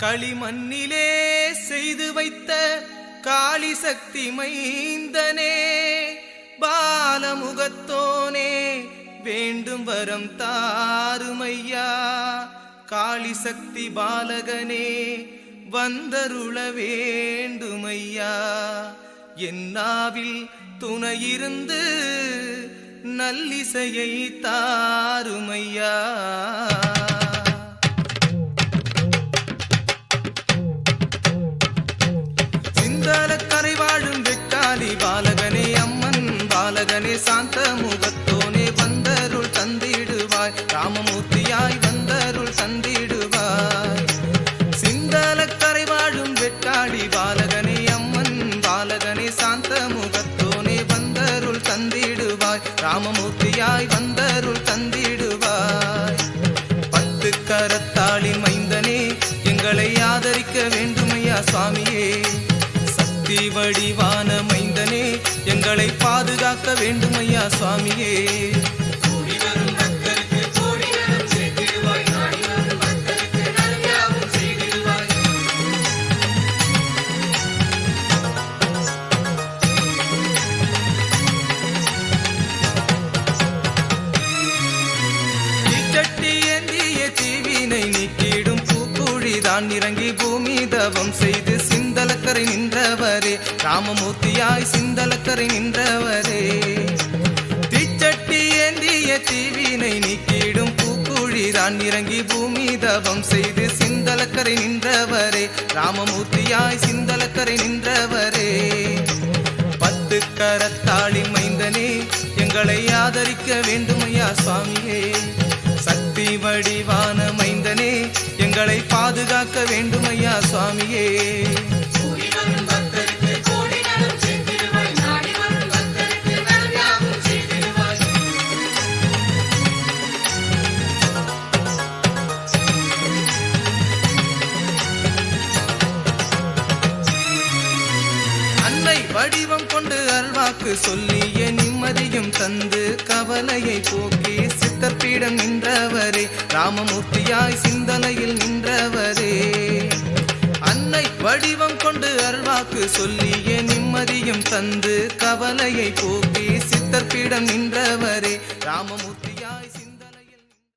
களிமண்ணிலே செய்து வைத்த காளி சக்தி மைந்தனே, பாலமுகத்தோனே வேண்டும் வரம் தாருமையா. காளி சக்தி பாலகனே வந்தருள வேண்டுமையா. என்னாவில் துணையிருந்து நல்லிசையை தாருமையா. சிந்தலக்கரை வாழும் வெட்டாளி பாலகனே, அம்மன் பாலகனே, சாந்த முகத்தோனே வந்தருள் தந்திடுவாய். ராமமூர்த்தியாய் வந்தருள் தந்திடுவாய். சிந்தலக்கரை வாழும் வெட்டாளி பாலகனே, அம்மன் பாலகனே, சாந்த முகத்தோனே வந்தருள் தந்திடுவாய். ராமமூர்த்தியாய் வந்தருள் தந்திடுவாய். 10 கரத்தாளி மைந்தனே, எங்களை ஆதரிக்க வேண்டுமையா சுவாமியே. சக்தி வடிவான மைந்தனே, எங்களை பாதுகாக்க வேண்டுமையா சுவாமியே. தான் இறங்கி பூமி தவம் செய்து சிந்தலக்கரை நின்றவரே, ராமமூர்த்தியாய் சிந்தலக்கரை நின்றவரே. தீச்சட்டி ஏந்திய தீவினை நீக்கிடும் பூக்குழி தான் இறங்கி பூமி தவம் செய்து சிந்தலக்கரை நின்றவரே, ராமமூர்த்தியாய் சிந்தலக்கரை நின்றவரே. 10 கரத்தாளி மைந்தனே, எங்களை ஆதரிக்க வேண்டுமையா சுவாமியே. சக்தி வடிவான மைந்தனே, எங்களை பாதுகாக்க வேண்டுமையா சுவாமியே. அன்னை வடிவம் கொண்டு அல்வாக்கு சொல்லிய நிம்மதியும் தந்து கவலையை போக்கி சித்தப்பீடம் நின்றவரே, ராமமூர்த்தியாய் சிந்தலையில் நின்றவரே. அன்னை வடிவம் கொண்டு அருள்வாக்கு சொல்லிய நிம்மதியும் தந்து கவலையை போக்கி சித்தப்பீடம் நின்றவரே, ராமமூர்த்தி